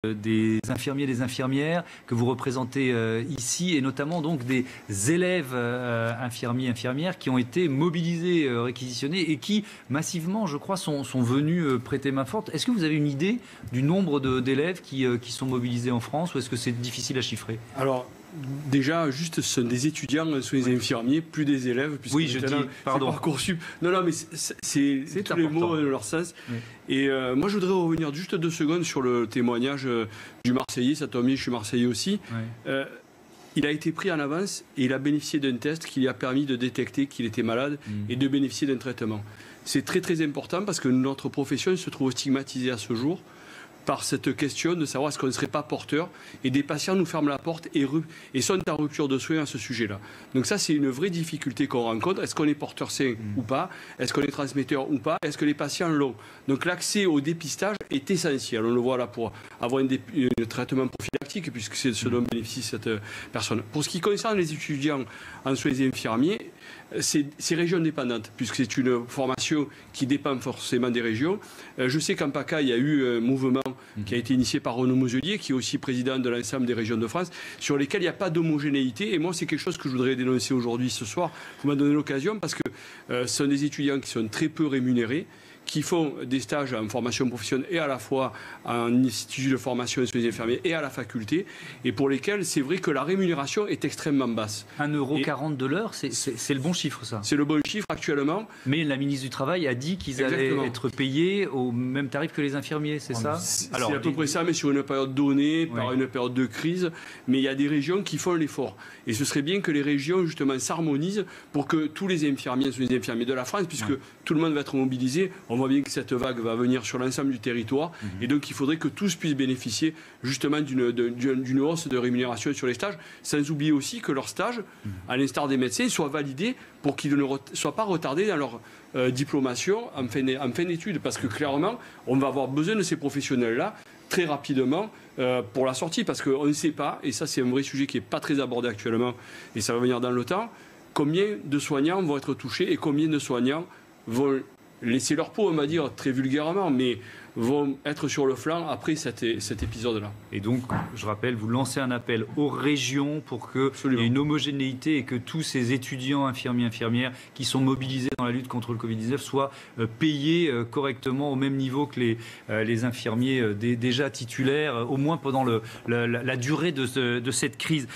des infirmiers et des infirmières que vous représentez ici, et notamment donc des élèves infirmiers et infirmières qui ont été mobilisés, réquisitionnés et qui massivement, je crois, sont venus prêter main forte. Est-ce que vous avez une idée du nombre d'élèves qui sont mobilisés en France, ou est-ce que c'est difficile à chiffrer? Alors, déjà, juste, ce sont des étudiants, sont les infirmiers, plus des élèves. Oui, je dis, pardon. Parcoursup. Non, mais c'est tous les mots dans leur sens. Oui. Et moi, je voudrais revenir juste 2 secondes sur le témoignage du Marseillais. Ça tombe bien, je suis Marseillais aussi. Oui. Il a été pris en avance et il a bénéficié d'un test qui lui a permis de détecter qu'il était malade et de bénéficier d'un traitement. C'est très, très important parce que notre profession se trouve stigmatisée à ce jour par cette question de savoir est-ce qu'on ne serait pas porteur, et des patients nous ferment la porte et sont en rupture de soins à ce sujet-là. Donc ça, c'est une vraie difficulté qu'on rencontre. Est-ce qu'on est porteur sain ou pas? Est-ce qu'on est transmetteur ou pas? Est-ce que les patients l'ont? Donc l'accès au dépistage est essentiel. On le voit là pour avoir un traitement prophylactique, puisque c'est ce dont bénéficie cette personne. Pour ce qui concerne les étudiants en soins infirmiers, c'est région dépendante, puisque c'est une formation qui dépend forcément des régions. Je sais qu'en PACA, il y a eu un mouvement qui a été initié par Renaud Muselier, qui est aussi président de l'ensemble des régions de France, sur lesquelles il n'y a pas d'homogénéité. Et moi, c'est quelque chose que je voudrais dénoncer aujourd'hui, ce soir. Vous m'en donnez l'occasion, parce que ce sont des étudiants qui sont très peu rémunérés, qui font des stages en formation professionnelle et à la fois en institut de formation des infirmiers et à la faculté, et pour lesquels c'est vrai que la rémunération est extrêmement basse. 1,40 € de l'heure, c'est le bon chiffre, ça? C'est le bon chiffre actuellement. Mais la ministre du Travail a dit qu'ils allaient être payés au même tarif que les infirmiers, c'est ça? C'est à peu près ça, mais sur une période donnée, par une période de crise. Mais il y a des régions qui font l'effort. Et ce serait bien que les régions, justement, s'harmonisent pour que tous les infirmiers soient les infirmiers de la France, puisque tout le monde va être mobilisé. On voit bien que cette vague va venir sur l'ensemble du territoire, et donc il faudrait que tous puissent bénéficier justement d'une hausse de rémunération sur les stages, sans oublier aussi que leurs stages, à l'instar des médecins, soient validés pour qu'ils ne soient pas retardés dans leur diplomation en fin d'études, parce que clairement, on va avoir besoin de ces professionnels-là très rapidement pour la sortie, parce qu'on ne sait pas, et ça c'est un vrai sujet qui n'est pas très abordé actuellement, et ça va venir dans le temps, combien de soignants vont être touchés et combien de soignants vont laisser leur peau, on va dire, très vulgairement, mais vont être sur le flanc après cet épisode-là. Et donc, je rappelle, vous lancez un appel aux régions pour qu'il y ait une homogénéité et que tous ces étudiants, infirmiers, infirmières qui sont mobilisés dans la lutte contre le Covid-19 soient payés correctement au même niveau que les infirmiers déjà titulaires, au moins pendant la durée de cette crise.